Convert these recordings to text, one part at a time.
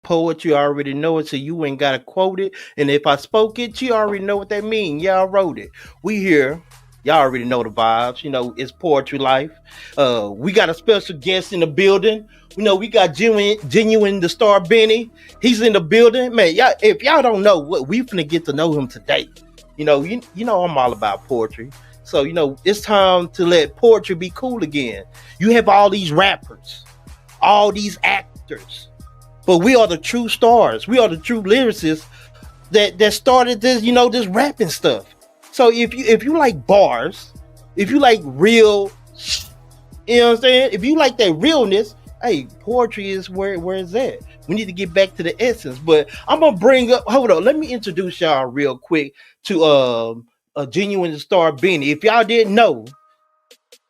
poet, you already know it, so you ain't gotta quote it. And if I spoke it, you already know what that mean. Yeah, I wrote it. We here. Y'all already know the vibes. It's poetry life. We got a special guest in the building. We got genuine the star Benny. He's in the building, man. Y'all, if y'all don't know, what we finna get to know him today. You know I'm all about poetry. So it's time to let poetry be cool again. You have all these rappers, all these actors, but we are the true stars. We are the true lyricists that started this rapping stuff. So if you like bars, if you like real, you know what I'm saying? If you like that realness, hey, poetry is where it's at. We need to get back to the essence. But I'm gonna bring up. Hold on, let me introduce y'all real quick to a genuine star Benny. If y'all didn't know,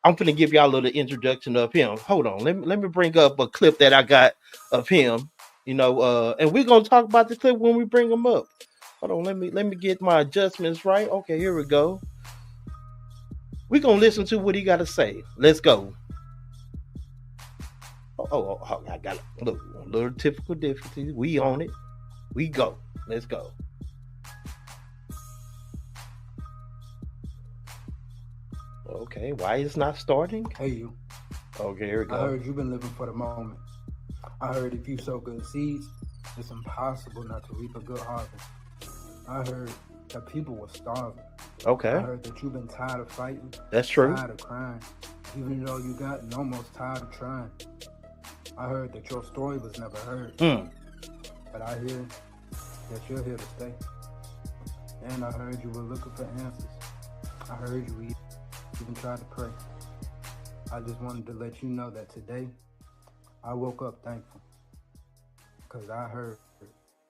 I'm gonna give y'all a little introduction of him. Hold on, let me bring up a clip that I got of him. And we're gonna talk about the clip when we bring him up. Hold on, let me get my adjustments right. Okay, here we go. We're gonna listen to what he got to say. Let's go. Oh, I got a little typical difficulties. We on it. We go. Let's go. Okay, why is not starting? Hey, you. Okay, here we go. I heard you've been living for the moment. I heard if you sow good seeds, it's impossible not to reap a good harvest. I heard that people were starving. Okay. I heard that you've been tired of fighting. That's true. Tired of crying. Even though you gotten almost tired of trying. I heard that your story was never heard. But I hear that you're here to stay. And I heard you were looking for answers. I heard you even tried to pray. I just wanted to let you know that today I woke up thankful. Because I heard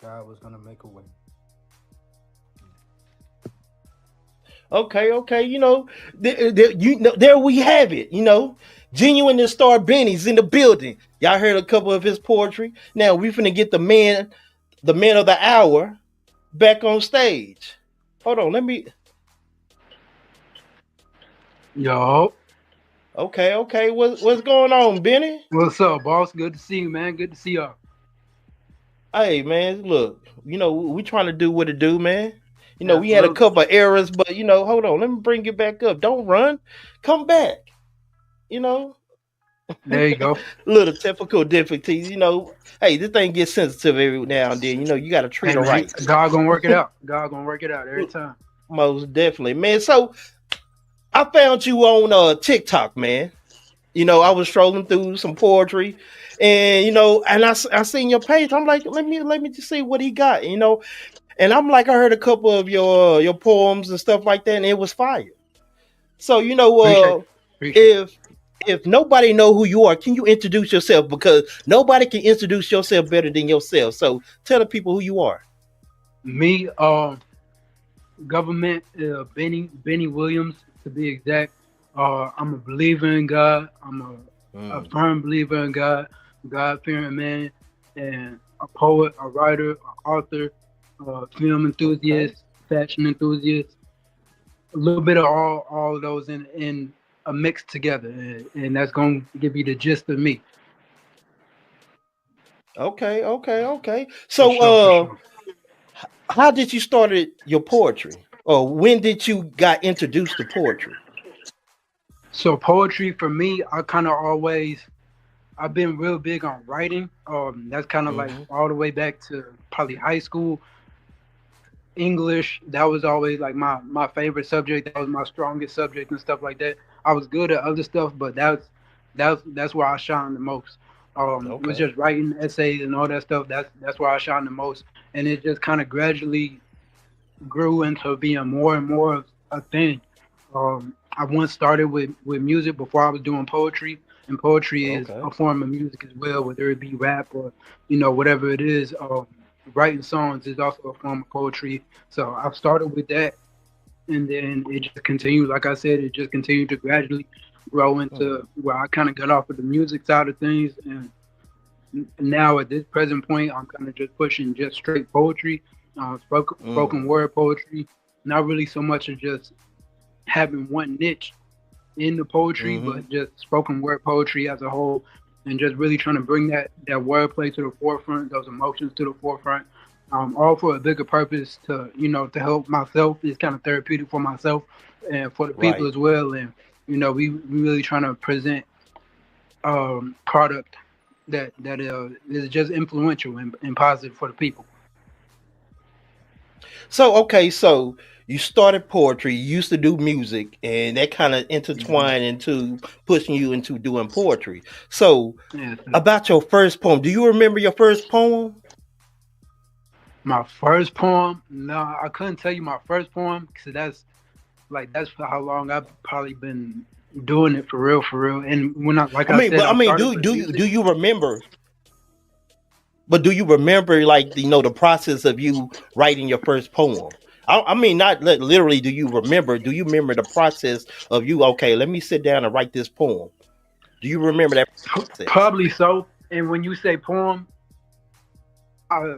God was going to make a way. Okay. There we have it. GenuineStarBennie's in the building. Y'all heard a couple of his poetry. Now we finna get the man of the hour, back on stage. Hold on, let me. Yo. Okay. What's going on, Benny? What's up, boss? Good to see you, man. Good to see y'all. Hey, man, look, we trying to do what it do, man. We had a Absolutely. couple of errors, but hold on, let me bring you back up. Don't run, come back. There you go. Little typical difficulties. Hey, this thing gets sensitive every now and then. You got to treat Hey, her man, right. God gonna work it out. God gonna work it out every time. Most definitely, man. So I found you on TikTok, man. I was strolling through some poetry, and I seen your page. I'm like, let me just see what he got. And I'm like, I heard a couple of your poems and stuff like that, and it was fire. So Appreciate if nobody know who you are, can you introduce yourself? Because nobody can introduce yourself better than yourself. So tell the people who you are. Me, government, Benny Williams to be exact. I'm a believer in God. I'm a firm believer in God, God-fearing man, and a poet, a writer, an author, film enthusiast, fashion enthusiast. A little bit of all of those in a mix together, and that's gonna give you the gist of me. Okay. For So sure. how did you started your poetry? Or when did you got introduced to poetry? So poetry for me, I've been real big on writing. That's kind of like Mm-hmm. all the way back to probably high school. English, that was always like my favorite subject. That was my strongest subject and stuff like that. I was good at other stuff, but that's where I shine the most. Was Okay. just writing essays and all that stuff. That's where I shine the most, and it just kind of gradually grew into being more and more of a thing. I once started with music before I was doing poetry, and poetry is Okay. a form of music as well, whether it be rap or whatever it is. Writing songs is also a form of poetry. So I've started with that, and then it just continued. Like I said, it just continued to gradually grow into where I kind of got off of the music side of things, and now at this present point, I'm kind of just pushing just straight poetry, spoken word poetry. Not really so much of just having one niche in the poetry, Mm-hmm. but just spoken word poetry as a whole. and just really trying to bring that wordplay to the forefront, those emotions to the forefront, all for a bigger purpose to to help myself. It's kind of therapeutic for myself and for the people Right. as well. And we really trying to present product that is just influential and positive for the people. So okay, so you started poetry, you used to do music, and that kind of Mhm. intertwined into pushing you into doing poetry. So Yeah, so about your first poem, do you remember your first poem? my first poem, no, I couldn't tell you my first poem because that's for how long I've probably been doing it for real. And when I, like I I mean, said, but I I mean, started do with do you music. do you remember? But do you remember, like, the process of you writing your first poem? I mean, not literally. Do you remember? Do you remember the process of you? Okay, let me sit down and write this poem. Do you remember that process? Probably so. And I,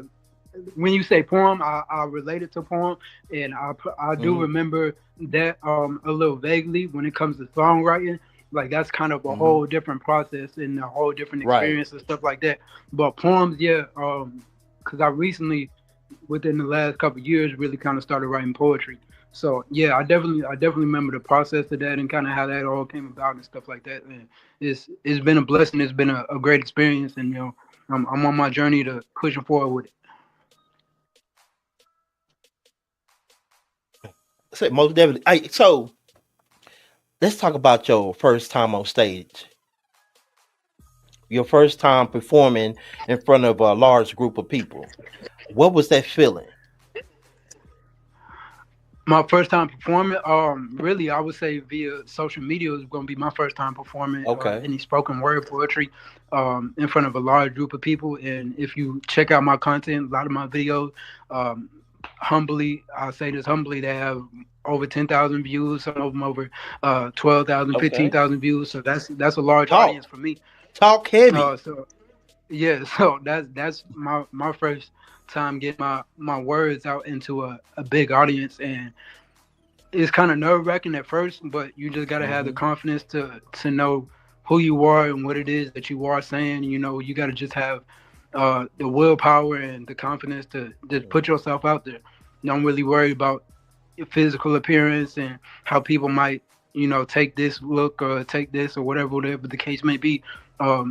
when you say poem, I relate it to poem, and I do Hmm. remember that a little vaguely when it comes to songwriting. Like that's kind of a Hmm. whole different process and a whole different Right. experience and stuff like that. But poems, yeah, because I recently, within the last couple of years, really kind of started writing poetry. So yeah, I definitely remember the process of that and kind of how that all came about and stuff like that. And it's been a blessing. It's been a great experience, and I'm on my journey to pushing forward with it. So most definitely. So let's talk about your first time on stage. Your first time performing in front of a large group of people. What was that feeling? My first time performing, really, I would say via social media is going to be my first time performing Okay. any spoken word poetry in front of a large group of people. And if you check out my content, a lot of my videos, um, humbly, I say this humbly, they have over 10,000 views, some of them over 12,000, Okay. views. So that's a large Talk. audience for me. Talk heavy. So yeah, so that's my first time getting my words out into a big audience, and it's kind of nerve wracking at first, but you just gotta have the Hmm. confidence to know who you are and what it is that you are saying. You gotta just have the willpower and the confidence to just put yourself out there. Don't really worry about your physical appearance and how people might take this look or take this or whatever the case may be.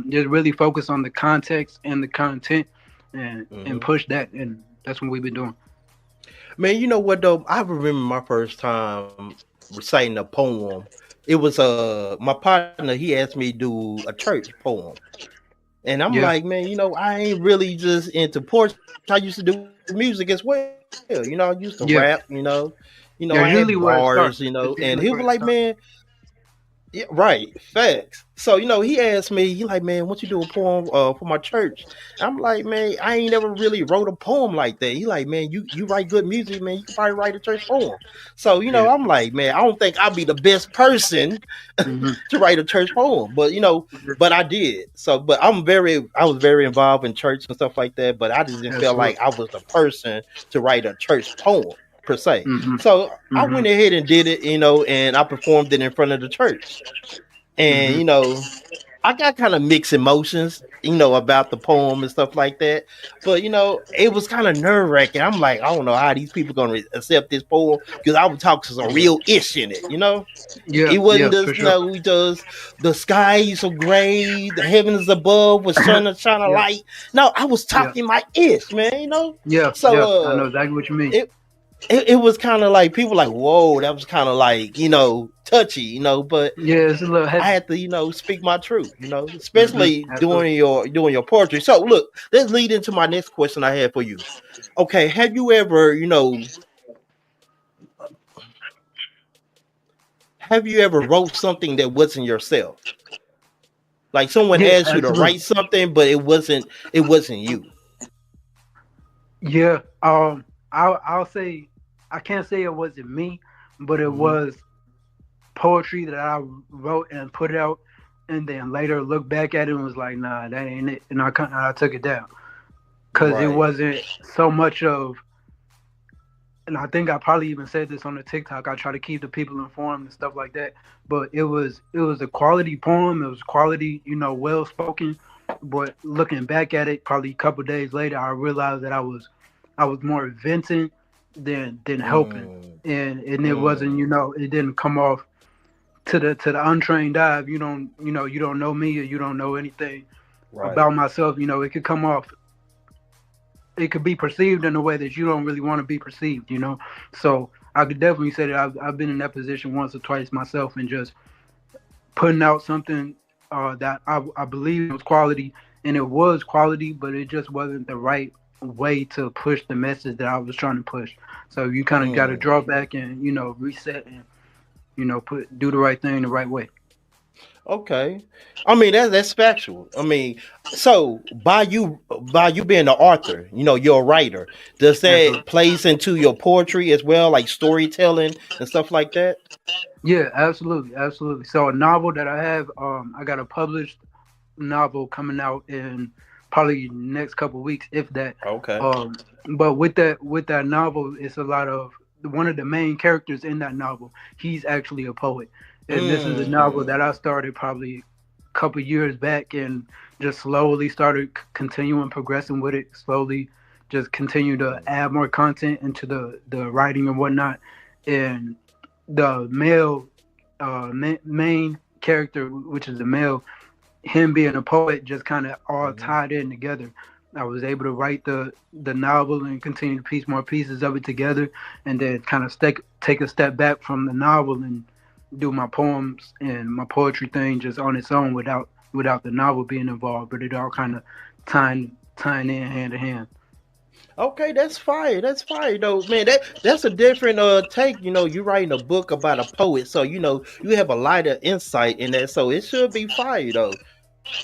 Just really focus on the context and the content and Hmm. push that, and that's what we've been doing. Man, you know what though? I remember my first time reciting a poem. It was my partner. He asked me to do a church poem, and I'm Yeah, like, man, I ain't really just into poetry. I used to do music as well. I used to rap. yeah, I had yeah. Usually bars. where it starts. And he It's was like, usually where it man, starts. yeah, right, facts. So he asked me, he like, man, won't you do a poem for my church? I'm like, man, I ain't never really wrote a poem like that. He like, man, you write good music, man. You can probably write a church poem. So Yeah. I'm like, man, I don't think I'll be the best person Hmm. to write a church poem, but but I did. So, but I was very involved in church and stuff like that. But I just didn't feel like Absolutely. I was the person to write a church poem per se. Hmm. So I Hmm. went ahead and did it, and I performed it in front of the church. And Hmm. I got kind of mixed emotions, about the poem and stuff like that. But it was kind of nerve wracking. I'm like, I don't know how these people gonna accept this poem because I was talking some Yeah. real ish in it. Yeah. It wasn't Yeah. For just sure. just the sky is so gray, the heavens above was shine a Yeah. light. No, I was Yeah. talking my ish, man. Yeah. So Yeah. I know exactly what you mean. it it was kind of like people like, whoa, that was kind of like touchy, but Yeah. It's a little I heavy. had to, speak my truth, Hmm. especially Absolutely. doing your poetry. So look, let's lead into my next question I had for you. Okay, have you ever, wrote something that wasn't yourself? Like someone Yeah. asked you to Absolutely. write something, but it wasn't you. Yeah. I'll say I can't say it wasn't me, but it Hmm. was poetry that I wrote and put out, and then later look back at it and was like, nah, that ain't it, and I took it down because it Right. wasn't so much of and I think I probably even said this on the TikTok. I try to keep the people informed and stuff like that. But it was a quality poem. It was quality, well spoken. But looking back at it, probably a couple days later, I realized that I was more venting than helping, Mm, and it wasn't, mm, it didn't come off to the untrained eye. If you don't know me or you don't know anything right. about myself, it could come off, it could be perceived in a way that you don't really want to be perceived. So I could definitely say that I've been in that position once or twice myself, and just putting out something that I believe was quality, and it was quality, but it just wasn't the right way to push the message that I was trying to push. So you kind of got to Mm. draw back and reset and do the right thing the right way. Okay. I mean that's factual. I mean, so by you being an author, you're a writer. Does that Absolutely. plays into your poetry as well, like storytelling and stuff like that? Yeah, absolutely, absolutely. So a novel that I have, I got a published novel coming out in probably next couple weeks, if that. Okay. Um, but with that novel, it's a lot of one of the main characters in that novel. He's actually a poet, and this is a novel Mm. that I started probably a couple years back, and just slowly started continuing progressing with it. Slowly, just continue to add more content into the writing and whatnot, and the male main character, which is the male, him being a poet, just kind of all Hmm. tied in together. I was able to write the novel and continue to piece more pieces of it together, and then kind of take a step back from the novel and do my poems and my poetry thing just on its own without the novel being involved. But it all kind of tying in hand in hand. Okay, that's fire. That's fire, though, man. That's a different take. You writing a book about a poet, so you have a lot of insight in that. So it should be fire, though.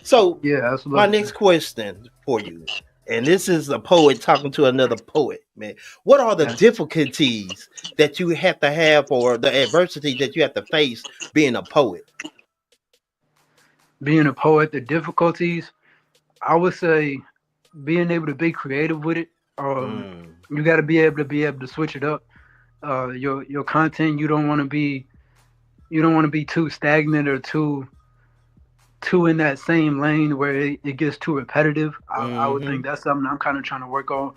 So Yeah, my absolutely. next question for you, and this is a poet talking to another poet, man. What are the Yeah. difficulties that you have to have, or the adversity that you have to face being a poet? Being a poet, the difficulties, I would say being able to be creative with it. Mm, You got to be able to switch it up. Your content, you don't want to be too stagnant or too in that same lane where it gets too repetitive. I would think mm-hmm. that's something I'm kind of trying to work on,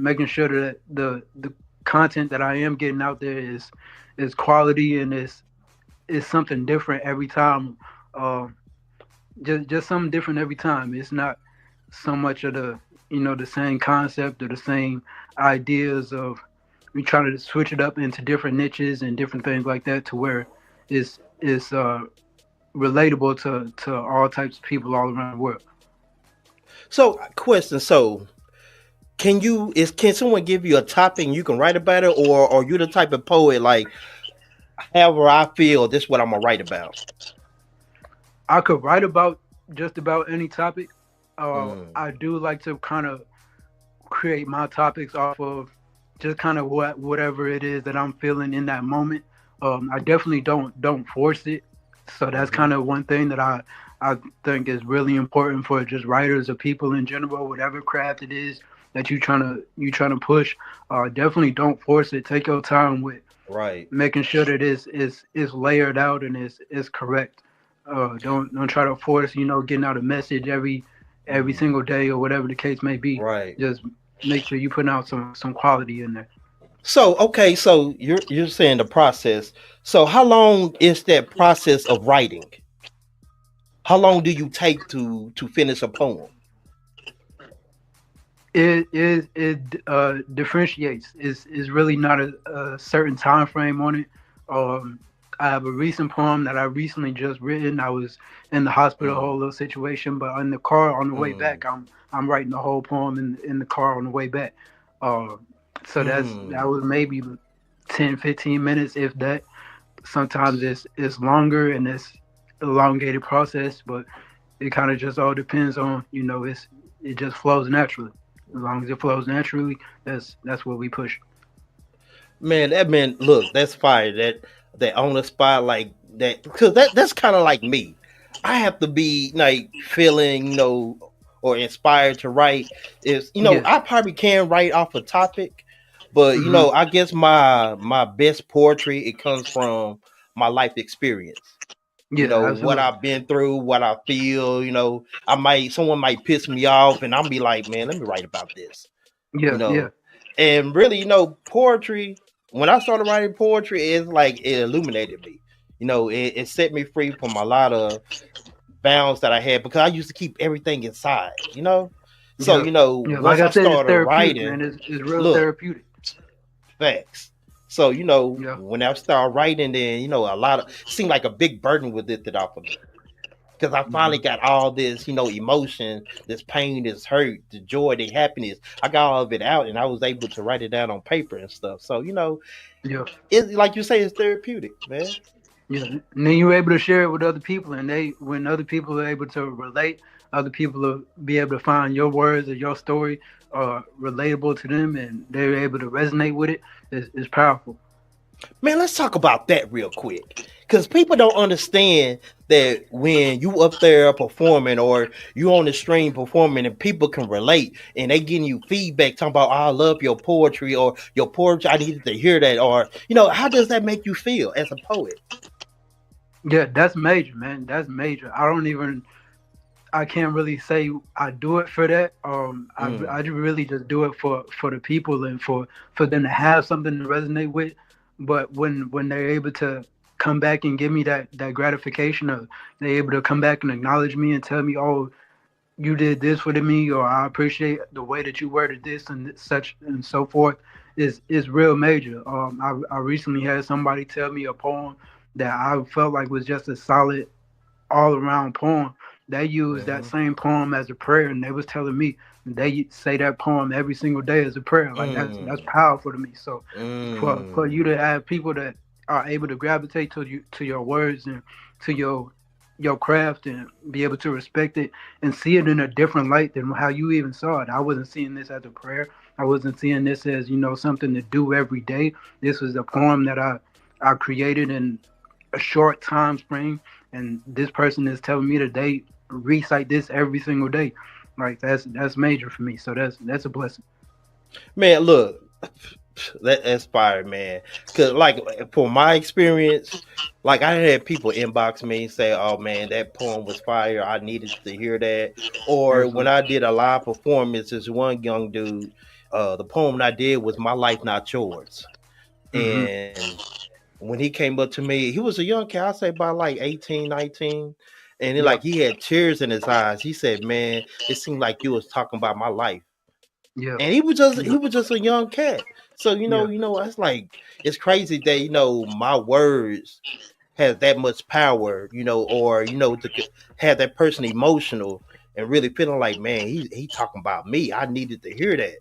making sure that the content that I am getting out there is quality and is something different every time. Uh, just something different every time. It's not so much of the same concept or the same ideas of we trying to switch it up into different niches and different things like that to where it's relatable to all types of people all around the world. So, question. So, can someone give you a topic and you can write about it, or are you the type of poet like, however I feel, this is what I'm gonna write about? I could write about just about any topic. Mm, I do like to kind of create my topics off of just kind of whatever it is that I'm feeling in that moment. I definitely don't force it. So that's mm-hmm. kind of one thing that I think is really important for just writers or people in general, whatever craft it is that you trying to push. Definitely don't force it. Take your time with Right. making sure that it's layered out and is correct. Don't try to force getting out a message every Mm, single day or whatever the case may be. right. Just make sure you putting out some quality in there. So, okay, so you're saying the process. So, how long is that process of writing? How long do you take to finish a poem? It differentiates. Is really not a certain time frame on it. Um, I have a recent poem that I recently just written. I was in the hospital, whole Mm, little situation, but in the car on the way mm, back, I'm writing the whole poem in the car on the way back. Uh, so that mm. was maybe 10-15 minutes, if that. Sometimes it's longer and it's elongated process, but it kind of just all depends on it just flows naturally. As long as it flows naturally, that's what we push. Man, that man, look, that's fire. That on the spot like that, because that's kind of like me. I have to be like feeling, or inspired to write. Is Yeah, I probably can write off a topic, But Hmm. I guess my best poetry, it comes from my life experience. Yeah, What absolutely. I've been through, what I feel. Someone might piss me off, and I'll be like, man, let me write about this. You Yeah, yeah, know, and really, poetry. When I started writing poetry, it's like it illuminated me. It set me free from a lot of bounds that I had because I used to keep everything inside. So yeah, yeah. Like once I I said, it's started therapeutic, man. writing, It's real look, therapeutic. facts. So Yeah, when I started writing, then a lot of seemed like a big burden was lifted off of me because I finally hmm, got all this emotion, this pain, this hurt, the joy, the happiness. I got all of it out, and I was able to write it down on paper and stuff. So yeah, it's like you say, it's therapeutic, man. yeah. And then you're able to share it with other people, and when other people are able to relate, other people will be able to find your words or your story relatable to them, and they're able to resonate with it. It's powerful. Man, let's talk about that real quick. Because people don't understand that when you up there performing or you on the stream performing and people can relate and they giving you feedback talking about, oh, I love your poetry or your poetry, I needed to hear that. Or, how does that make you feel as a poet? Yeah, that's major, man. That's major. I can't really say I do it for that. Mm, I really just do it for the people and for them to have something to resonate with. But when they're able to come back and give me that gratification of they're able to come back and acknowledge me and tell me, oh, you did this for me, or I appreciate the way that you worded this and such and so forth, is real major. I recently had somebody tell me a poem that I felt like was just a solid all around poem. They use that mm-hmm, same poem as a prayer, and they was telling me they say that poem every single day as a prayer. Like that's mm, powerful to me. So for you mm, to have people that are able to gravitate to your words and to your craft and be able to respect it and see it in a different light than how you even saw it. I wasn't seeing this as a prayer. I wasn't seeing this as something to do every day. This was a poem that I created in a short time frame, and this person is telling me that they recite this every single day. Like that's major for me. So that's a blessing. man, look, that's fire, man. Cause like for my experience, like I had people inbox me say, "Oh man, that poem was fire. I needed to hear that." Or when Absolutely. I did a live performance, this one young dude, the poem I did was "My Life Not Yours," Hmm. and when he came up to me, he was a young kid, I say about like 18, 19. And Yeah. he had tears in his eyes. He said, "Man, it seemed like you was talking about my life." Yeah. And he was just Yeah. a young cat. So Yeah. it's like it's crazy that my words has that much power, or to have that person emotional and really feeling like, man, he talking about me. I needed to hear that.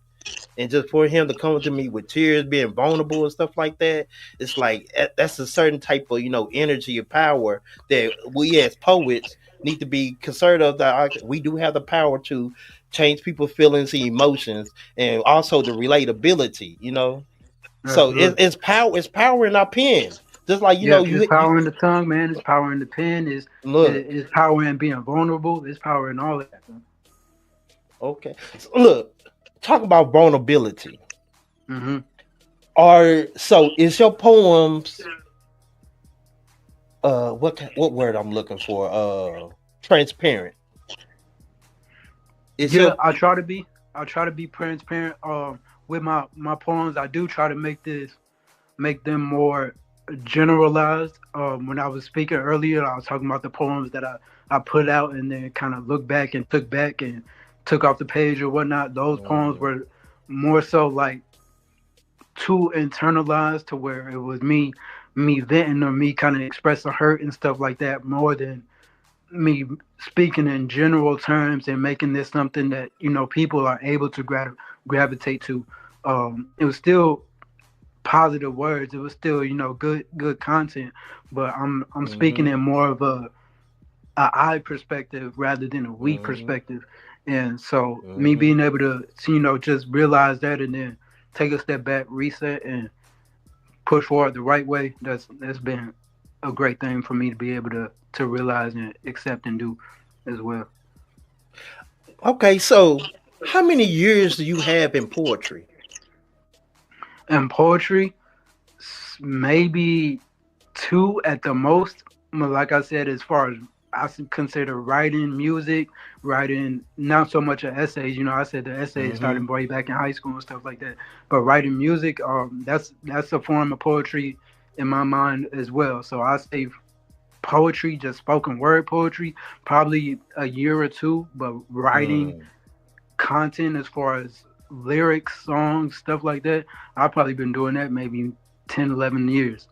And just for him to come to me with tears, being vulnerable and stuff like that, it's like that's a certain type of energy of power that we as poets need to be concerned of. That we do have the power to change people's feelings and emotions, and also the relatability. So Absolutely. it's power. It's power in our pen. Just like Yeah. It's you power in the tongue, man. It's power in the pen. look. Is power in being vulnerable. It's power in all of that. Okay, so look. Talk about vulnerability. Mm-hmm. Is your poems what word I'm looking for? Transparent. Is Yeah, your I try to be. I try to be transparent. With my poems, I do try to make them more generalized. When I was speaking earlier, I was talking about the poems that I put out and then kind of looked back and took off the page or whatnot. Those poems mm, were more so like too internalized to where it was me venting or me kind of expressing hurt and stuff like that more than me speaking in general terms and making this something that people are able to gravitate to. It was still positive words. It was still good content, but I'm speaking mm-hmm, in more of a I perspective rather than a we mm-hmm, perspective. And so me mm-hmm. being able to just realize that and then take a step back, reset, and push forward the right way. That's been a great thing for me to be able to realize and accept and do as well. Okay, so how many years do you have in poetry? And poetry, maybe two at the most. Like I said, as far as consider writing music, writing not so much of essays. You know, I said the essays Mm-hmm. started way back in high school and stuff like that. But writing music, that's a form of poetry in my mind as well. So I say poetry, just spoken word poetry, probably a year or two. But writing Mm. content as far as lyrics, songs, stuff like that, I've probably been doing that maybe 10, 11 years.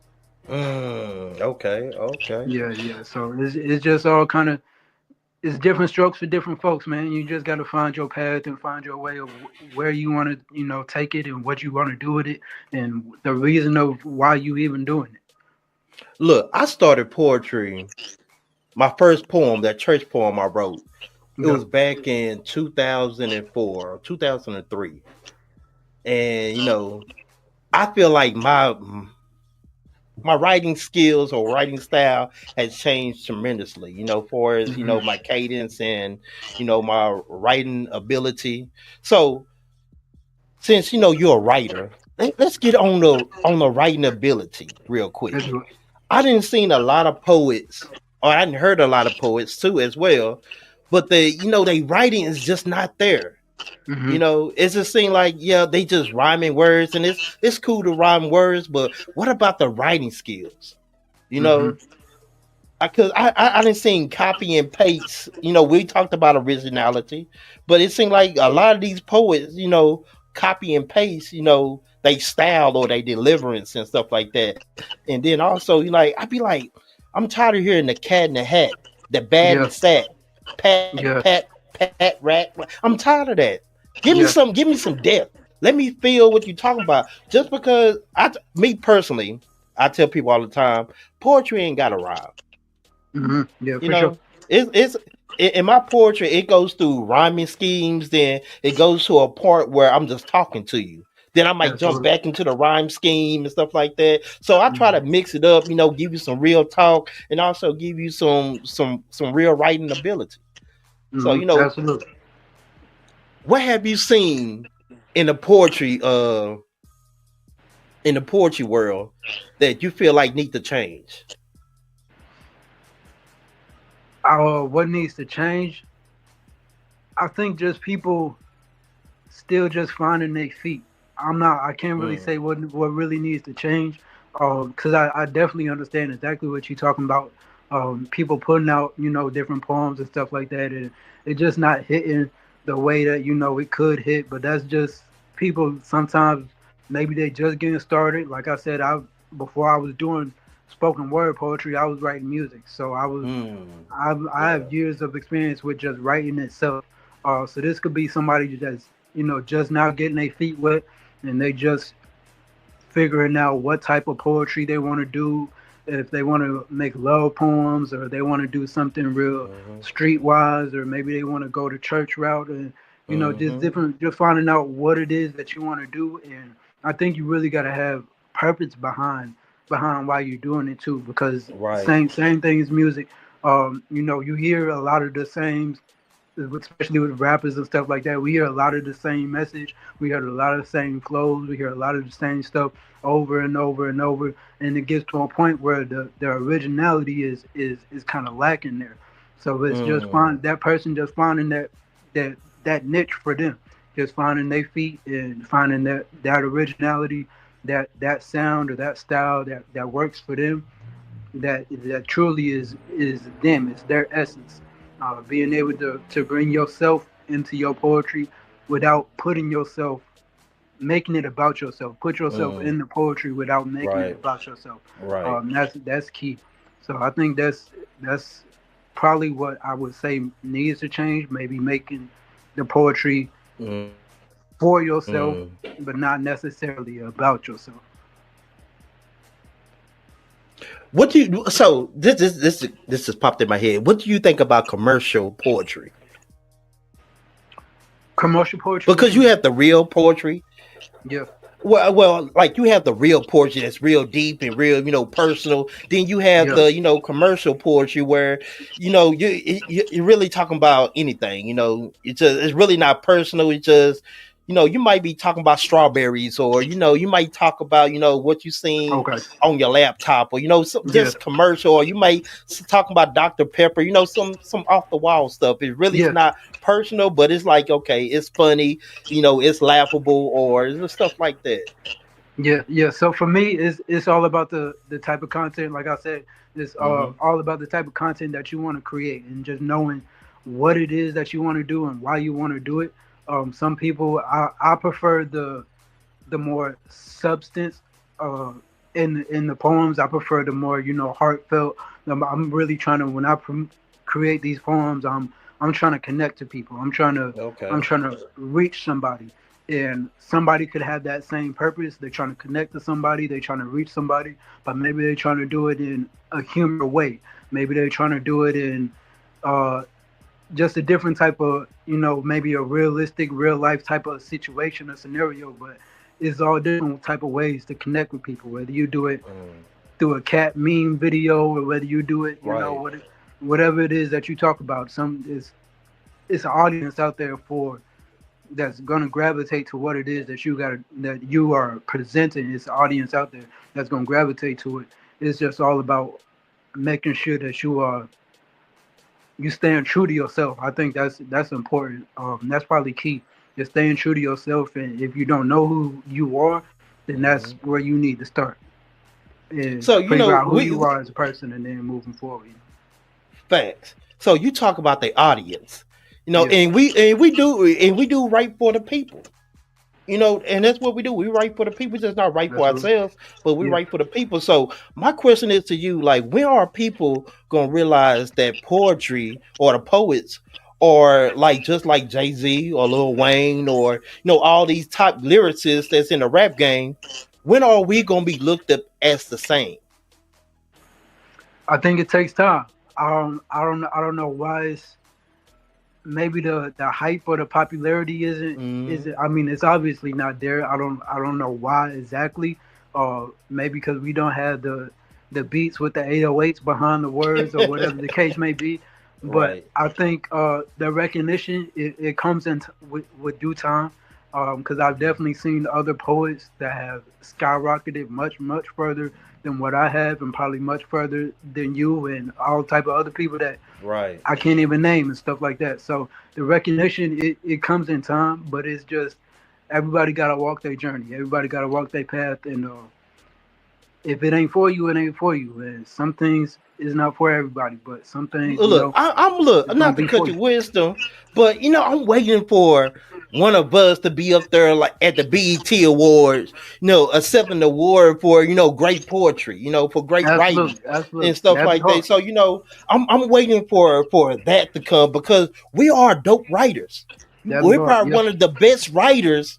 Okay. Okay. Yeah, yeah. So it's just all kind of it's different strokes for different folks, man. You just got to find your path and find your way of where you want to, take it and what you want to do with it and the reason of why you even doing it. Look, I started poetry. My first poem, that church poem I wrote, it Yeah. was back in 2004, 2003. And I feel like my writing skills or writing style has changed tremendously, for as, Hmm. my cadence and, my writing ability. So since, you're a writer, let's get on the writing ability real quick. That's what. I didn't seen a lot of poets, or I didn't heard a lot of poets too as well, but they writing is just not there. Hmm. It just seemed like, yeah, they just rhyming words, and it's cool to rhyme words, but what about the writing skills? You Hmm. know, because I didn't seen copy and paste. We talked about originality, but it seemed like a lot of these poets, copy and paste, they style or they deliverance and stuff like that. And then also, I'd be like, I'm tired of hearing the cat in the hat, the bad Yeah. and sat, pat, Yeah. pat, pat, rat. I'm tired of that. Yeah. Give me some depth. Let me feel what you're talking about. Just because me personally, I tell people all the time, poetry ain't got to rhyme. Hmm. Yeah, You for sure. know, it's in my poetry. It goes through rhyming schemes. Then it goes to a part where I'm just talking to you. Then I might jump Absolutely. back into the rhyme scheme and stuff like that. So I try Hmm. to mix it up. Give you some real talk and also give you some real writing ability. So Hmm. Absolutely. what have you seen in the poetry world that you feel like need to change? What needs to change? I think just people still just finding their feet. I can't really Mm, say what really needs to change, because I definitely understand exactly what you're talking about. People putting out, different poems and stuff like that, and it just not hitting the way that it could hit. But that's just people. Sometimes maybe they just getting started. Like I said, I before I was doing spoken word poetry, I was writing music, so mm, I yeah. have years of experience with just writing itself. So this could be somebody that's just now getting their feet wet, and they just figuring out what type of poetry they want to do. If they want to make love poems, or they want to do something real Hmm. streetwise, or maybe they want to go the church route, and just Hmm. different, just finding out what it is that you want to do. And I think you really got to have purpose behind why you're doing it too, because Right. same thing as music. You hear a lot of the same, especially with rappers and stuff like that. We hear a lot of the same message. We hear a lot of the same flows. We hear a lot of the same stuff over and over and over, and it gets to a point where the originality is kind of lacking there. So it's just Mm, find that person just finding that that niche for them, just finding their feet and finding that originality, that sound or that style that works for them, that truly is them. It's their essence. Being able to bring yourself into your poetry without putting yourself, making it about yourself. Put yourself mm, in the poetry without making it right. about yourself. Right. That's key. So I think that's probably what I would say needs to change. Maybe making the poetry Mm. for yourself, but not necessarily about yourself. What do you so this just popped in my head. What do you think about commercial poetry? Commercial poetry. What Because you you mean? have the real poetry. Yeah. Well, like you have the real poetry that's real deep and real, personal. Then you have Yeah. the, commercial poetry where, you're really talking about anything. It's really not personal. It's just, you might be talking about strawberries, or you might talk about what you seen Okay. on your laptop, or Yeah. just commercial, or you might talk about Dr. Pepper, some off the wall stuff. It really is Yeah. not personal, but it's like, okay, it's funny, it's laughable, or stuff like that. Yeah, yeah. So for me, it's all about the type of content. Like I said, it's Hmm. all about the type of content that you want to create, and just knowing what it is that you want to do and why you want to do it. Some people, I prefer the more substance in the poems. I prefer the more heartfelt. I'm really trying to when I create these poems. I'm trying to connect to people. I'm Okay. trying to reach somebody, and somebody could have that same purpose. They're trying to connect to somebody. They're trying to reach somebody, but maybe they're trying to do it in a humor way. Maybe they're trying to do it in uh, just a different type of, maybe a realistic, real life type of situation or scenario. But it's all different type of ways to connect with people. Whether you do it Mm, through a cat meme video, or whether you do it, right. whatever it is that you talk about. It's an audience out there for that's gonna gravitate to what it is that you are presenting. It's an audience out there that's gonna gravitate to it. It's just all about making sure that you staying true to yourself. I think that's important. That's probably key. Is staying true to yourself, and if you don't know who you are, then that's Hmm. where you need to start and So figure out who we you are as a person, and then moving forward. facts. So you talk about the audience, Yeah, and we do right for the people. And that's what we do. We write for the people, just not write for absolutely. ourselves, but we Yeah, write for the people. So my question is to you, like, when are people gonna realize that poetry or the poets or like just like Jay-Z or Lil Wayne or all these top lyricists that's in the rap game, when are we gonna be looked at as the same? I think it takes time. I don't know why it's maybe the hype or the popularity isn't. Mm, I mean, it's obviously not there. I don't know why exactly. Maybe because we don't have the beats with the 808s behind the words or whatever the case may be. But right. I think the recognition it comes in with due time. Because I've definitely seen other poets that have skyrocketed much further than what I have, and probably much further than you and all type of other people that Right. I can't even name and stuff like that. So the recognition it comes in time, but it's just everybody gotta walk their journey. Everybody gotta walk their path, and if it ain't for you, it ain't for you. And some things is not for everybody, but some things, Look, I'm it's gonna not to be cut for your you. wisdom, but I'm waiting for one of us to be up there like at the BET Awards, accepting the award for great poetry, for great writing Absolutely, and absolutely. stuff That'd be like that. hard. So I'm waiting for that to come because we are dope writers. That'd be We're hard. probably Yeah, one of the best writers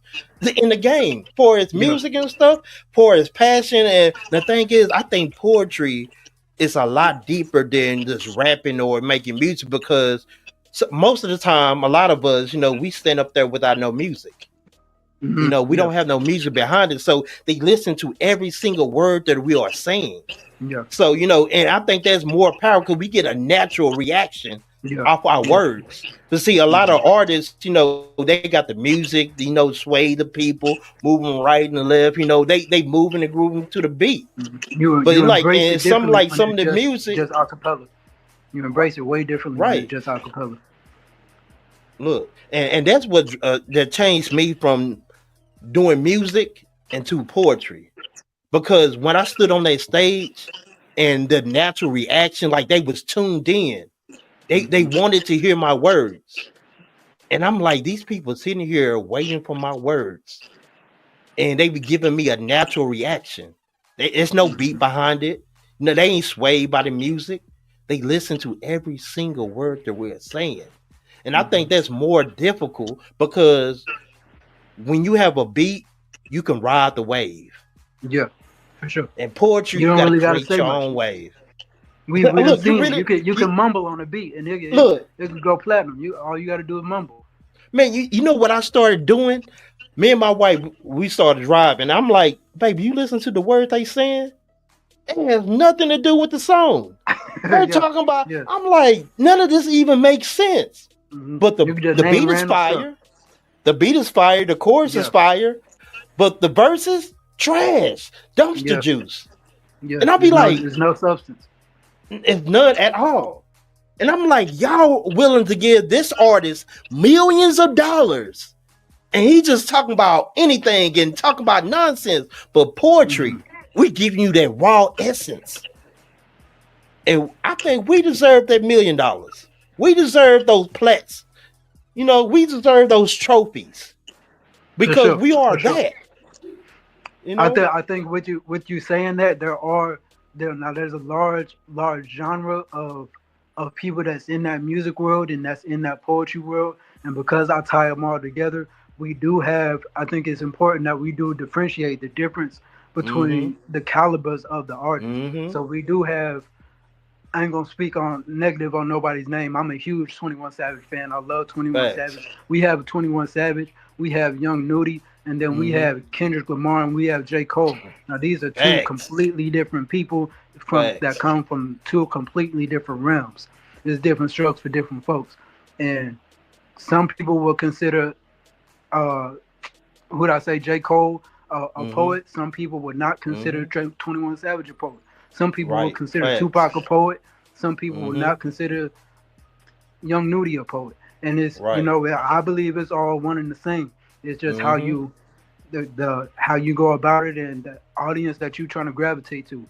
in the game for its yeah. music and stuff, for its passion. And the thing is, I think poetry is a lot deeper than just rapping or making music because most of the time, a lot of us, we stand up there without no music. We Yeah, don't have no music behind it. So they listen to every single word that we are saying. yeah, So, and I think that's more powerful because we get a natural reaction yeah, off our yeah. words. But see, a lot of artists, they got the music, sway the people, moving right and left, they moving and grooving to the beat. But You like embrace and it some differently like when some of it's the music, just acapella. You embrace it way differently when it's right? just acapella. Look, and that's what that changed me from doing music into poetry. Because when I stood on that stage and the natural reaction, like they was tuned in, they wanted to hear my words. And I'm like, these people sitting here waiting for my words. And they be giving me a natural reaction. There's no beat behind it. No, they ain't swayed by the music. They listen to every single word that we're saying. And I think that's more difficult because when you have a beat, you can ride the wave. Yeah, for sure. And poetry, You you don't got to really gotta create say your much. own wave. We done Look, you seen it. really, You can you mumble on a beat, and look, it can go platinum. You all you gotta do is mumble. man. You know what I started doing? Me and my wife, we started driving. I'm like, baby, you listen to the words they saying? It has nothing to do with the song. They're Yeah, talking about. yeah. I'm like, none of this even makes sense. But You can just the name beat is random stuff. fire. The beat is fire, the chorus is Yeah, fire, but the verses trash, dumpster yeah, juice. yeah. And I'll be like, There's no substance. it's none at all. And I'm like, y'all willing to give this artist millions of dollars, and he just talking about anything and talking about nonsense, but poetry, Hmm. we giving you that raw essence. And I think we deserve that $1 million. We deserve those plats. We deserve those trophies For because sure, we are for sure. that. You know. I think with you saying that there's a large genre of people that's in that music world and that's in that poetry world, and because I tie them all together, we do have. I think it's important that we do differentiate the difference Mm-hmm. between the calibers of the artists. Mm-hmm. So we do have. I ain't gonna speak on negative on nobody's name. I'm a huge 21 Savage fan. I love 21 Facts. Savage. We have 21 Savage. We have Young Nudie, and then we Mm-hmm. have Kendrick Lamar, and we have J. Cole. Now these are two Facts. completely different people from that Facts. come from two completely different realms. There's different strokes for different folks, and some people will consider uh, who would I say J. Cole a Mm-hmm. poet. Some people would not consider Mm-hmm. 21 Savage a poet. Some people will Right. consider Facts. Tupac a poet. Some people would Mm-hmm. not consider Young Nudie a poet. And it's Right. I believe it's all one and the same. It's just how Mm-hmm. you the how you go about it and the audience that you're trying to gravitate to.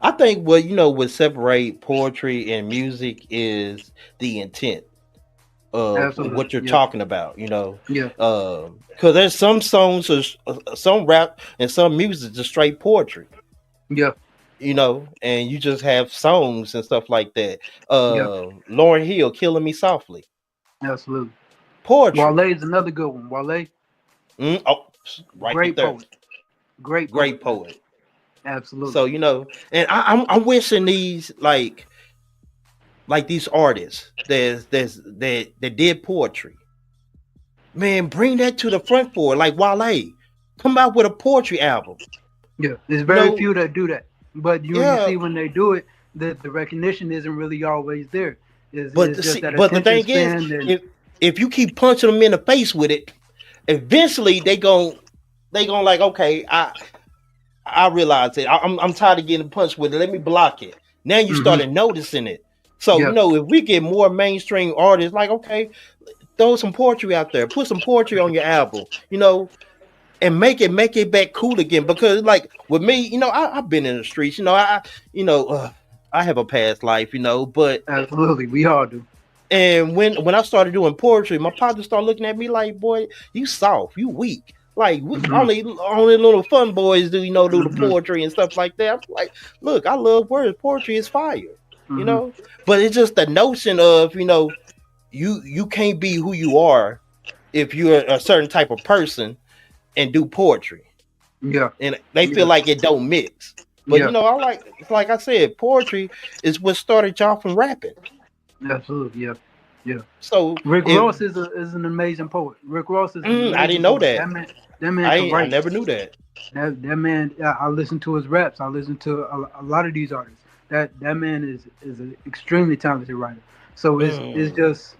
I think what separate poetry and music is the intent of Absolutely. what you're Yeah. talking about. Yeah. Because there's some songs, some rap, and some music just straight poetry. Yeah. And you just have songs and stuff like that. Yeah. Lauryn Hill, "Killing Me Softly," Absolutely. Wale poetry. is another good one. Wale, Oh, right great there, poet. Great great poet, man. poet. Absolutely. So and I'm wishing these like these artists that did poetry, man, bring that to the front for like Wale, come out with a poetry album. Yeah. There's You very know, few that do that. But you yeah. see when they do it, the recognition isn't really always there. But It's just that but the attention thing is, span and if you keep punching them in the face with it, eventually they gon' like, okay, I realize it. I'm tired of getting punched with it. Let me block it. Now you hmm started noticing it. So yeah, if we get more mainstream artists, like, okay, throw some poetry out there, put some poetry on your album, and make it back cool again. Because like with me, I've been in the streets. you know, uh, I have a past life, but absolutely. We all do. and when I started doing poetry, my partner started looking at me like, boy, you soft, you weak. Like hmm only little fun boys do the hmm poetry and stuff like that. I'm like, look, I love words. Poetry is fire, you hmm know. But it's just the notion of you can't be who you are if you're a certain type of person and do poetry, Yeah, and they feel yeah, like it don't mix. But yeah. like I said, poetry is what started y'all from rapping. Absolutely. Yeah, yeah. So Rick if Ross is an amazing poet. Rick Ross is an I amazing didn't know poet. that. That man can I write. never knew that. That man. I listen to his raps. I listen to a lot of these artists. That man is an extremely talented writer. So it's Mm, just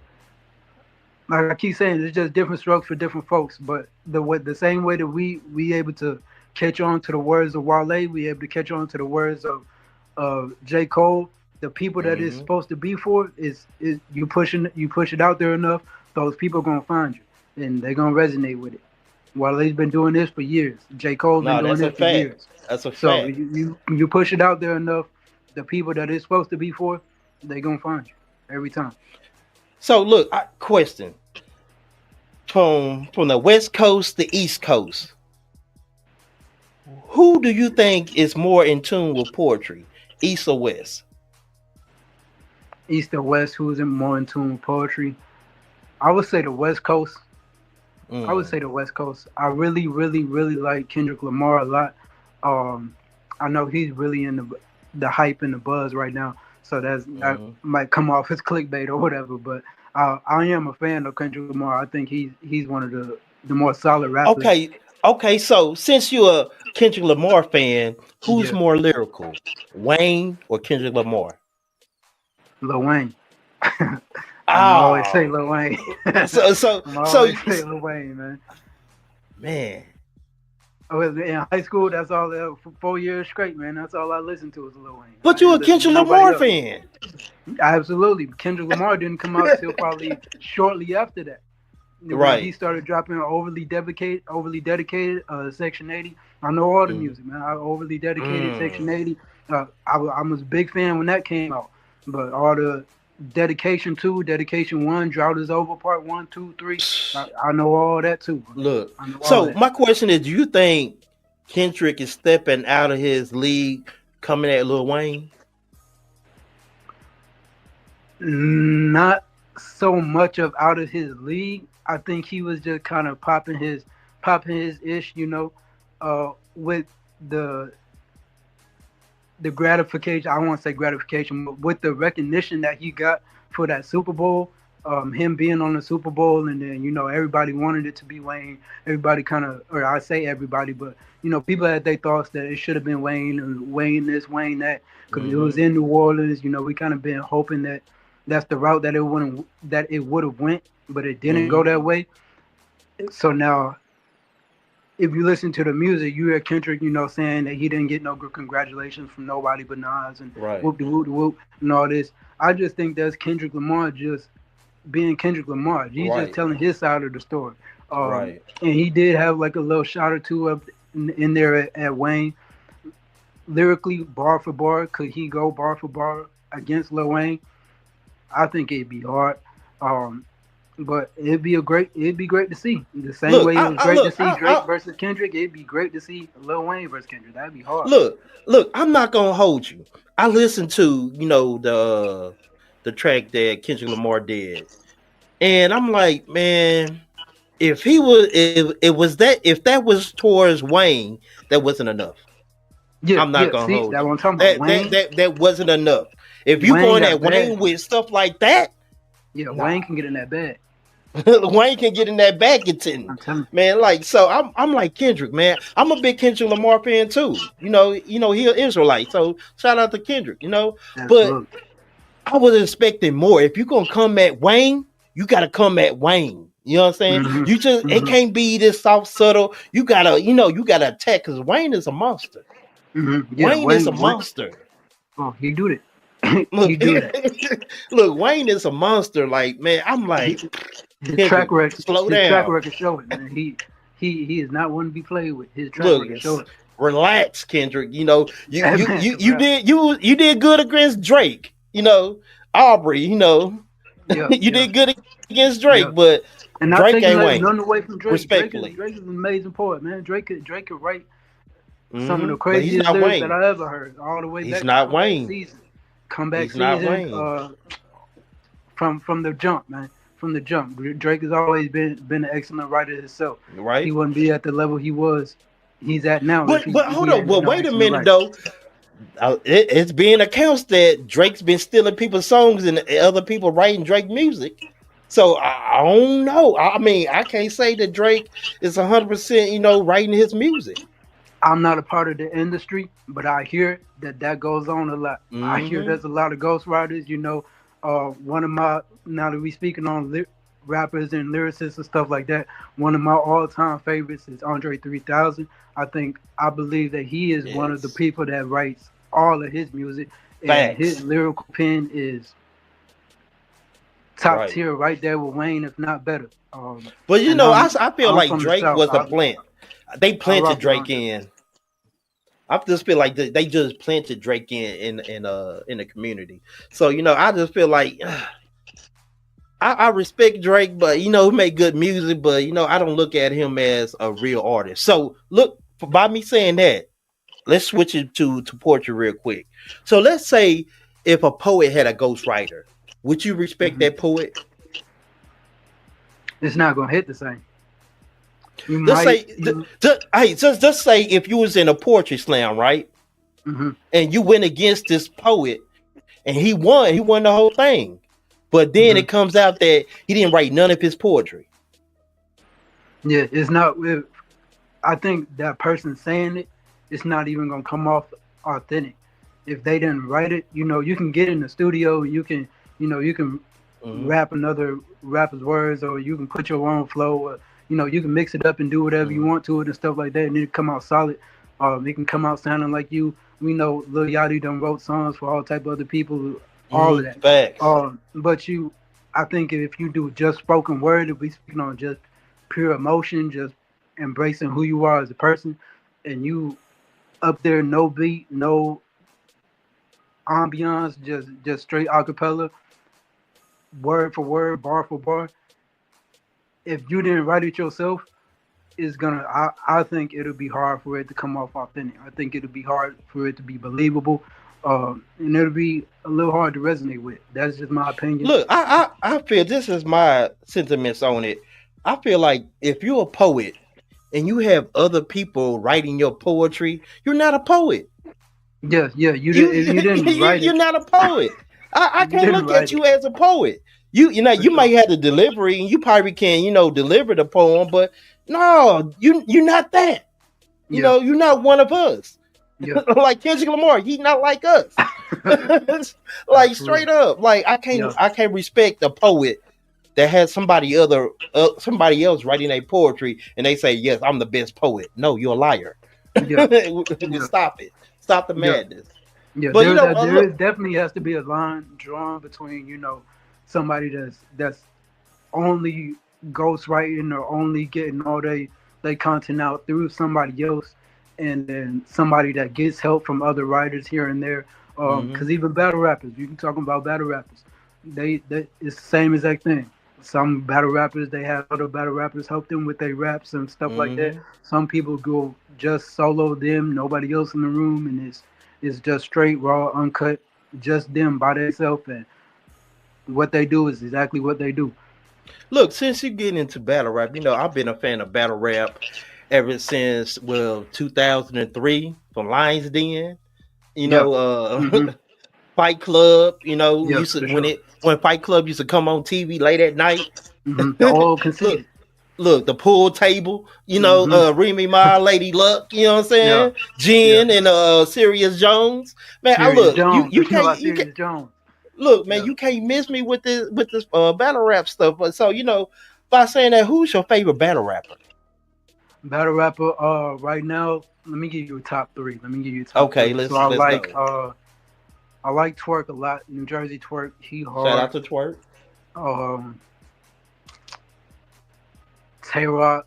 like I keep saying, it's just different strokes for different folks. But the same way that we able to catch on to the words of Wale, we able to catch on to the words of J. Cole. The people that it's mm-hmm. supposed to be for is you push it out there enough, those people are gonna find you and they're gonna resonate with it. Wale's been doing this for years. J. Cole been No, doing that's a this for fact. years. That's a So fact. you push it out there enough, the people that it's supposed to be for, they gonna find you every time. So look, question from the West Coast to East Coast. Who do you think is more in tune with poetry, East or West? East or West, who's in more in tune with poetry? I would say the West Coast. I would Mm, say the West Coast. I really, really, really like Kendrick Lamar a lot. Um, I know he's really in the hype and the buzz right now, so that mm-hmm. might come off as clickbait or whatever. But I am a fan of Kendrick Lamar. I think he's one of the more solid rappers. Okay, okay. So since you're a Kendrick Lamar fan, who's Yeah, more lyrical, Wayne or Kendrick Lamar? Lil Wayne. I'm always say Oh, Lil Wayne. so so I'm so always say Lil Wayne, man. man. In high school, that's all. For 4 years straight, man. That's all I listened to was Lil Wayne. I But you didn't a listen to Kendrick nobody Lamar else. fan. Absolutely, Kendrick Lamar didn't come out till probably shortly after that. When he Right. started dropping overly dedicated, Section 80. I know all the Mm. music, man. I overly dedicated Section Mm. 80. I was a big fan when that came out, but all the Dedication 2, Dedication 1, Drought is Over, Part 1, 2, 3. I know all that too. Look. I know all So that. my question is, do you think Kendrick is stepping out of his league coming at Lil Wayne? Not so much of out of his league. I think he was just kind of popping his ish, with the the gratification. I won't say gratification, but with the recognition that he got for that Super Bowl, him being on the Super Bowl, and then everybody wanted it to be Wayne. Everybody kind of, or I say everybody, but people had their thoughts that it should have been Wayne, and Wayne this, Wayne that, because it was Mm-hmm. in New Orleans. We kind of been hoping that that's the route that it would have went, but it didn't go Mm-hmm. that way. So now, if you listen to the music, you hear Kendrick, saying that he didn't get no good congratulations from nobody but Nas and Right. whoop de whoop de whoop and all this. I just think that's Kendrick Lamar just being Kendrick Lamar. He's just Right. telling his side of the story. Right. And he did have like a little shot or two up in there at Wayne. Lyrically, bar for bar, could he go bar for bar against Lil Wayne? I think it'd be hard. Um, but it'd be great to see. The same Look, way it was I great to look, see Drake versus Kendrick, it'd be great to see Lil Wayne versus Kendrick. That'd be hard. look, look. I'm not gonna hold you. I listened to the track that Kendrick Lamar did, and I'm like, man, if that was towards Wayne, that wasn't enough. Yeah, I'm not yeah. gonna See, hold that's you. what I'm talking about. That wasn't enough. If you Wayne going got at bad. Wayne with stuff like that, Yeah, nah. Wayne can get in that bag. Wayne can get in that back and I'm telling man. Like so, I'm like Kendrick, man. I'm a big Kendrick Lamar fan too. He an Israelite, so shout out to Kendrick. you, But absolutely. I was expecting more. If you gonna come at Wayne, you gotta come at Wayne. You know what I'm saying? Hmm. You just it Hmm. can't be this soft subtle. You gotta attack because Wayne is a monster. Hmm. Yeah, Wayne is a Wayne. monster. Oh, he do that. He Look, do that. look, Wayne is a monster. Like, man, I'm He, like, his track Kendrick, record. slow His track down. record show it, man. He is not one to be played with. His track Look, record show it. relax, Kendrick. You Hey, you man, you you bro. did you did good against Drake. Aubrey. Yeah, You yeah, did good against yeah. Drake, but And not Drake taking ain't Wayne. nothing away from Drake. Drake is Respectfully. Drake is an amazing poet, man. Drake could write some of the But he's craziest not lyrics that Wayne. I ever heard, all the way He's back to not Wayne. Comeback He's not season. Wayne. From the jump, man. From the jump, Drake has always been an excellent writer himself. He Right? wouldn't be at the level he's at now if But he hold on. hadn't But been an wait a excellent minute writer. though. It's being accounts that Drake's been stealing people's songs and other people writing Drake music. So I don't know. I mean, I can't say that Drake is 100%, writing his music. I'm not a part of the industry, but I hear that goes on a lot. I hear Hmm. there's a lot of ghostwriters. One of my now that we speaking on rappers and lyricists and stuff like that, one of my all-time favorites is Andre 3000. I believe that he is one of the Yes. people that writes all of his music, and his Facts. lyrical pen is top Right. tier, right there with Wayne, if not better. But And I feel I'm like from the Drake south. was a plant. They I planted rock with Drake Andre. in. I just feel like they just planted Drake in the community. So I just feel like I respect Drake, but he make good music, but I don't look at him as a real artist. So look, by me saying that, let's switch it to poetry real quick. So let's say if a poet had a ghostwriter, would you respect Mhm. that poet? It's not gonna hit the same. You Just might. say, hey, just say if you was in a poetry slam, right, Hmm. and you went against this poet, and he won the whole thing, but then Hmm. it comes out that he didn't write none of his poetry. Yeah, it's not. I think that person saying it's not even gonna come off authentic if they didn't write it. You can get in the studio, you can Mm-hmm. rap another rapper's words, or you can put your own flow, or you can mix it up and do whatever you Mm-hmm. want to it and stuff like that, and it come out solid. It can come out sounding like you. We know Lil Yachty done wrote songs for all type of other people, all of Mm-hmm. that. Facts. But I think if you do just spoken word, if we speaking on just pure emotion, just embracing who you are as a person, and you up there, no beat, no ambiance, just straight acapella, word for word, bar for bar. If you didn't write it yourself, it's gonna. I think it'll be hard for it to come off authentic. I think it'll be hard for it to be believable, and it'll be a little hard to resonate with. That's just my opinion. Look, I feel this is my sentiments on it. I feel like if you're a poet and you have other people writing your poetry, you're not a poet. Yes, yeah. You You didn't. If you didn't write you're it, not a poet. I you can't didn't look at write you it as a poet. for You sure. might have the delivery and you probably can, deliver the poem, but no, you're not that. Yeah, You're not one of us. yeah. Like Kendrick Lamar, he's not like us. Nah, Like for real. straight up. Like Yeah, I can't respect a poet that has somebody else writing a poetry and they say, yes, I'm the best poet. No, you're a liar. yeah, yeah, Stop it. Stop the yeah. madness. Yeah, But there is look. definitely has to be a line drawn between somebody that's only ghostwriting or only getting all they content out through somebody else, and then somebody that gets help from other writers here and there. Mhm. Because even battle rappers, you can talk about battle rappers. They it's the same exact thing. Some battle rappers they have other battle rappers help them with their raps and stuff like that. Mhm. Some people go just solo them, nobody else in the room, and it's just straight raw, uncut, just them by themselves, and what they do is exactly what they do. Look, since you get into battle rap, I've been a fan of battle rap ever since 2003 from Lions Den. Yeah. Hmm. Fight Club, Yeah, used to for sure. when Fight Club used to come on TV late at night. The old look, conceited. look, the pool table, Hmm. Remy Ma, Lady Luck, you know what I'm Yeah, saying? yeah. Jen and Sirius Jones. Man, I Serious look, Jones. you What you know can't about you can Serious Jones? look, man, Yeah. you can't miss me with this battle rap stuff. But so, by saying that, who's your favorite battle rapper? Battle rapper. Right now, let me give you a top three. Let me give you a top Okay, three. So let's go. I like Twerk a lot. New Jersey Twerk. He Shout out hard. to Twerk. Um, Tay Rock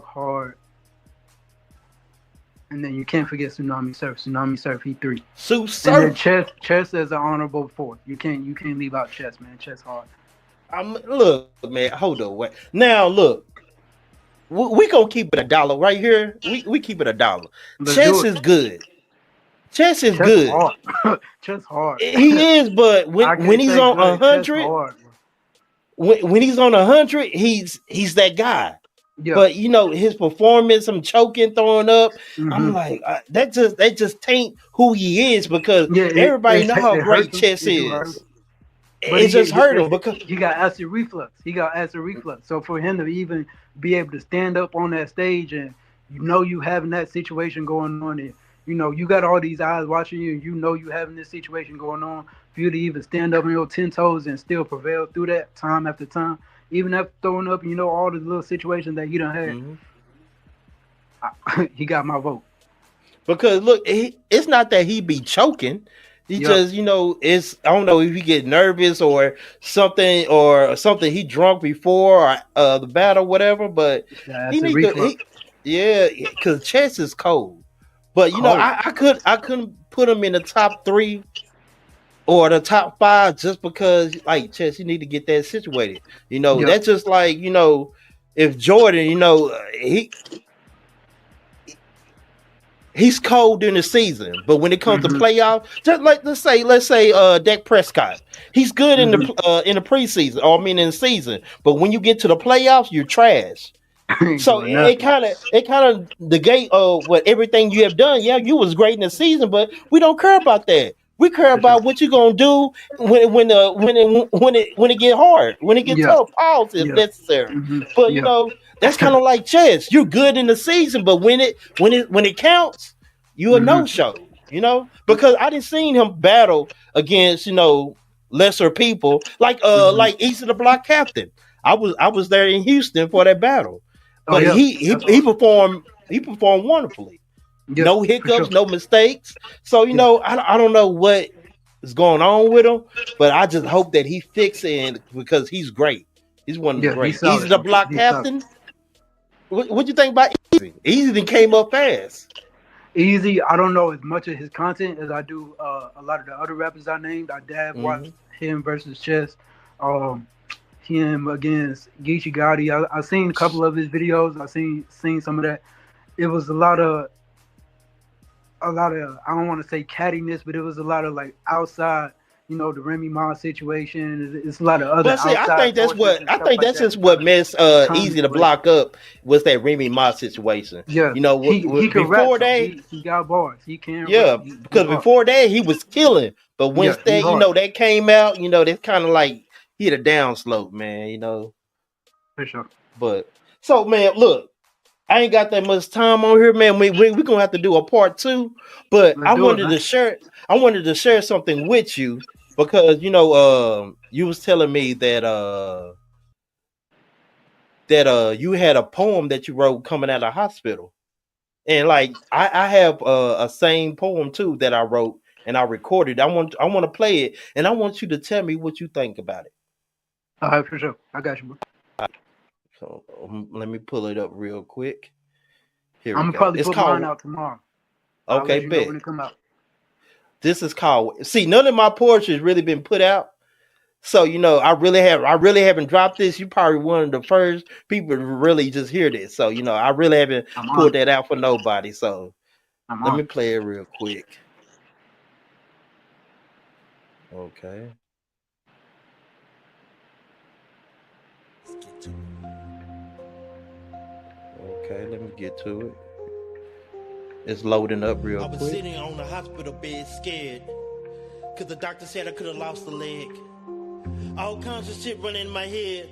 hard. And then you can't forget Tsunami Surf. Tsunami Surf, he three. Sue And then Surf. Chess as an honorable fourth. You can't leave out Chess, man. Chess hard. Look, man, hold on, wait. Now look, we gonna keep it a dollar right here. We keep it a dollar. Let's do Chess it. is good. Chess is Chess good. hard. Chess hard. He is, but when I when can't he's say on a good. Chess hundred, hard. when he's on 100, he's that guy. Yeah. But his performance, I'm choking, throwing up. I'm Hmm. like that just taint who he is because Yeah. everybody know how It hurts great him. chess It do hurt him. is. But It just hurt him because he got acid reflux. He got acid reflux. So for him to even be able to stand up on that stage and you having that situation going on, and you got all these eyes watching you, and you having this situation going on, for you to even stand up on your 10 toes and still prevail through that time after time, even after throwing up, all the little situations that he done had, Mhm. he got my vote. because look, it's not that he be choking. He Yep. just, it's I don't know if he get nervous or something he drunk before or, the battle, whatever. But Yeah, he acid need to, reflux. yeah, because chess is cold. But Cold. I couldn't put him in the top three or the top five just because like chess, you need to get that situated. Yep. That's just like if Jordan, he's cold during the season, but when it comes to Hmm. playoffs, just like let's say Dak Prescott, he's good Hmm. in the preseason, or I mean in the season, but when you get to the playoffs, you're trash. Ain't So doing nothing. it kind of negate what everything you have done. Yeah, you was great in the season, but we don't care about that. We care For sure. about what you're gonna do when it get hard, when it get Yeah. tough. Pause if Yeah. necessary. Hmm. But Yeah. that's kind of like chess. You're good in the season, but when it counts, you a no Hmm. show. Because I didn't seen him battle against lesser people, like East of the Block Captain. I was there in Houston for that battle, Oh but yeah, he that's awesome. performed wonderfully. Yeah, No for sure. hiccups, no mistakes. So Yeah, I don't know what is going on with him, but I just hope that he fixing because he's great. He's one of the yeah, he's great. Easy solid, the bro. Block He's solid. Captain. What you think about Easy? Easy then came up fast. Easy. I don't know as much of his content as I do a lot of the other rappers I named. I dab watched Hmm. him versus Chess, um, him against Geechee Gotti. I seen a couple of his videos. I seen some of that. It was a lot of I don't want to say cattiness, but it was a lot of like outside, the Remy Ma situation. It's a lot of other But see, outside forces and I stuff think like that's that just to kind what of messed calm the Easy to situation. block up was that Remy Ma situation. Yeah, he can rap Before though. that, He got bars. He can rap. yeah, He because hard. before that he was killing. But Yeah, once he that hard that came out, that's kind of like hit a downslope, man. for sure. But so man, look, I ain't got that much time on here, man. We gonna have to do a part two. But Let's do it, man. I wanted to share something with you because you was telling me that you had a poem that you wrote coming out of the hospital. And like I have a same poem too that I wrote and I recorded. I want to play it and I want you to tell me what you think about it. All right, for sure. I got you, bro. So let me pull it up real quick. Here I'm we gonna go. probably It's put mine called out tomorrow. I'll Okay, let you know bet. when it come out. This is called. See, none of my poetry has really been put out. So I really haven't dropped this. You probably one of the first people to really just hear this. So I really haven't I'm pulled on. that out for nobody. So I'm let me on. play it real quick. Okay. Okay, let me get to it. It's loading up real quick. I was sitting on the hospital bed scared because the doctor said I could have lost a leg. All kinds of shit running in my head.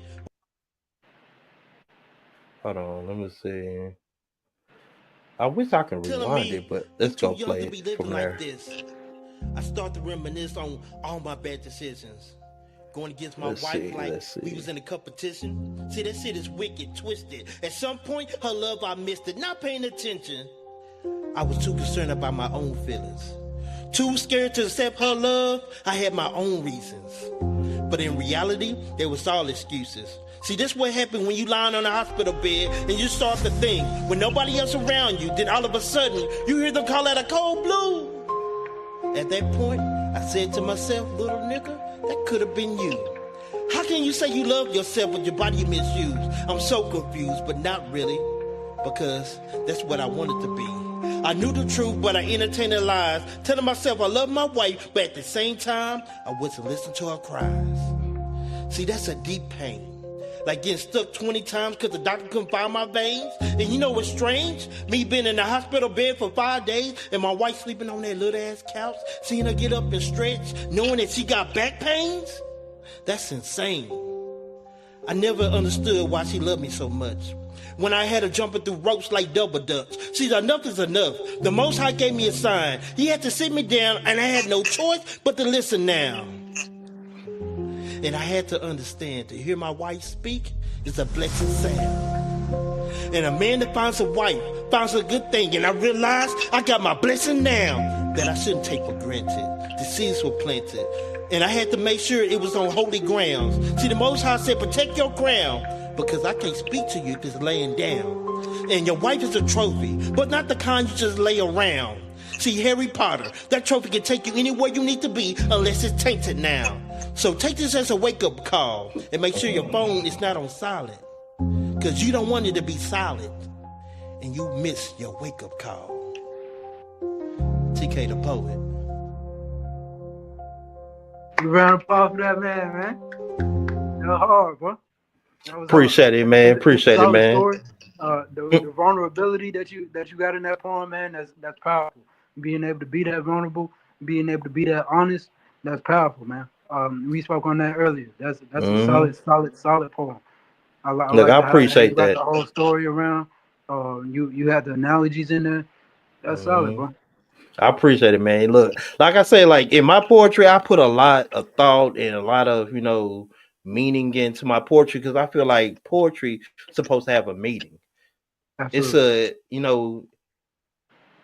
Hold on, let me see. I wish I can rewind it, but let's go play it from there. I start to reminisce on all my bad decisions. Going against my wife like we was in a competition. See, that shit is wicked, twisted. At some point, her love, I missed it. Not paying attention. I was too concerned about my own feelings. Too scared to accept her love. I had my own reasons. But in reality, they was all excuses. See, this what happened when you lying on a hospital bed and you start to think when nobody else around you, then all of a sudden you hear them call out a cold blue. At that point, I said to myself, little nigga, that could have been you. How can you say you love yourself when your body misused? I'm so confused, but not really, because that's what I wanted to be. I knew the truth, but I entertained the lies, telling myself I love my wife, but at the same time, I wasn't listening to her cries. See, that's a deep pain. Like getting stuck 20 times because the doctor couldn't find my veins. And you know what's strange? Me being in the hospital bed for 5 days and my wife sleeping on that little ass couch, seeing her get up and stretch, knowing that she got back pains? That's insane. I never understood why she loved me so much. When I had her jumping through ropes like double dutch. See, enough is enough. The Most High gave me a sign. He had to sit me down and I had no choice but to listen now. And I had to understand, to hear my wife speak is a blessed sound. And a man that finds a wife finds a good thing. And I realized I got my blessing now that I shouldn't take for granted. The seeds were planted. And I had to make sure it was on holy grounds. See, the Most High said, protect your crown, because I can't speak to you if it's laying down. And your wife is a trophy, but not the kind you just lay around. See, Harry Potter, that trophy can take you anywhere you need to be unless it's tainted now. So take this as a wake-up call and make sure your phone is not on silent, because you don't want it to be silent and you miss your wake-up call. TK the poet. You round of applause for that man. That was hard, bro. That was Appreciate hard. it, man. It's a Appreciate it, solid man. story. The vulnerability that you got in that poem, man, that's powerful. Being able to be that vulnerable, being able to be that honest, that's powerful, man. We spoke on that earlier. That's a solid poem. I Look, like I how you appreciate got the that. whole story around. You had the analogies in there. That's solid, Mhm. bro. I appreciate it, man. Look, like I say, like in my poetry, I put a lot of thought and a lot of meaning into my poetry because I feel like poetry supposed to have a meaning. It's Absolutely. a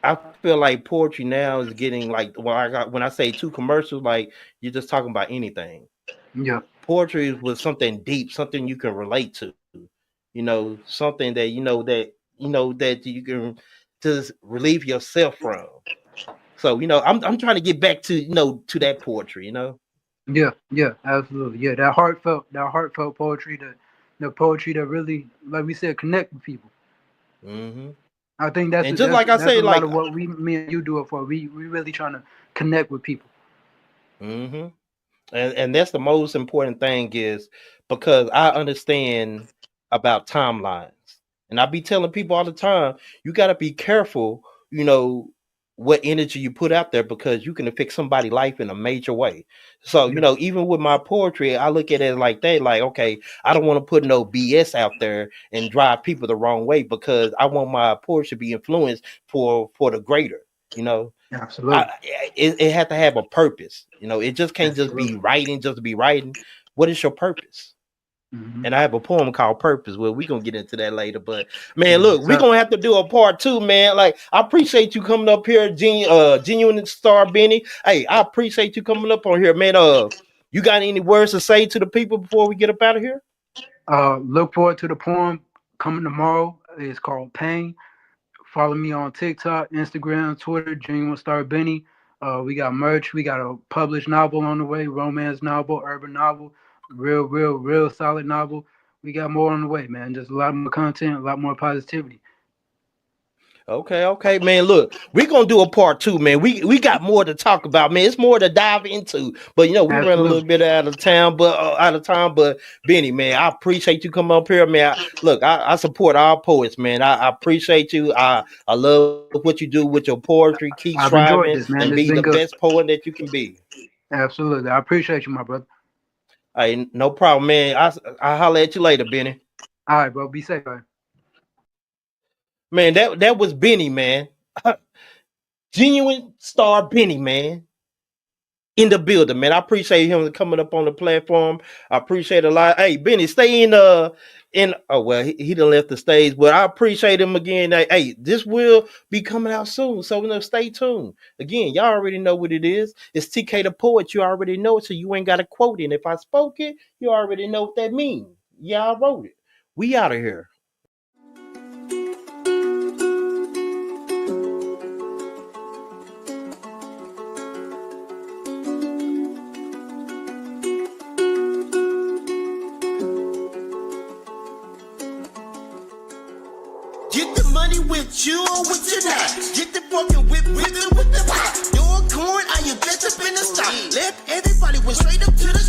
I feel like poetry now is getting like when I say too commercial, like you're just talking about anything. Yeah. Poetry was something deep, something you can relate to. Something that that you can just relieve yourself from. So I'm trying to get back to to that poetry. Yeah, yeah, absolutely. Yeah, that heartfelt poetry, the poetry that really, like we said, connect with people. Hmm. I think that's And just that's like I that's a say, lot like, of what me and you do it for. We really trying to connect with people. hmm and that's the most important thing is because I understand about timelines, and I be telling people all the time, you got to be careful, you know, what energy you put out there because you can affect somebody's life in a major way. So Yeah, even with my poetry, I look at it like that, like, okay, I don't want to put no BS out there and drive people the wrong way because I want my poetry to be influenced for the greater. You know, absolutely, it had to have a purpose. It just can't just be absolutely. writing just to be writing. What is your purpose? Hmm. And I have a poem called Purpose. Well, we're gonna get into that later. But man, Yes, look, we're sir. gonna have to do a part two, man. Like, I appreciate you coming up here, Genuine Star Benny. Hey, I appreciate you coming up on here, man. You got any words to say to the people before we get up out of here? Look forward to the poem coming tomorrow. It's called Pain. Follow me on TikTok, Instagram, Twitter, GenuineStarBennie. We got merch. We got a published novel on the way, romance novel, urban novel, real solid novel. We got more on the way, man. Just a lot more content, a lot more positivity. Okay, man. Look, we're gonna do a part two, man. We got more to talk about, man. It's more to dive into. But we run a little Absolutely. bit out of town, but out of time. But Benny, man, I appreciate you coming up here, man. Look, I support all poets, man. I appreciate you. I love what you do with your poetry. Keep I've striving enjoyed this, and man. be It's the been best good. poet that you can be. Absolutely. I appreciate you, my brother. Hey, no problem, man. I holler at you later, Benny. All right, bro. Be safe, man. Man, that was Benny, man. Genuine Star Benny, man. In the building, man. I appreciate him coming up on the platform. I appreciate a lot. Hey, Benny, stay in oh well, he done left the stage, but I appreciate him again. Hey, this will be coming out soon. So stay tuned. Again, y'all already know what it is. It's TK the Poet. You already know it, so you ain't got to quote it. And if I spoke it, you already know what that means. Yeah, I wrote it. We out of here. Get the money with you or with your not. Get the broken with the pot. Your corn, I invest up in the stock. Left everybody went straight up to the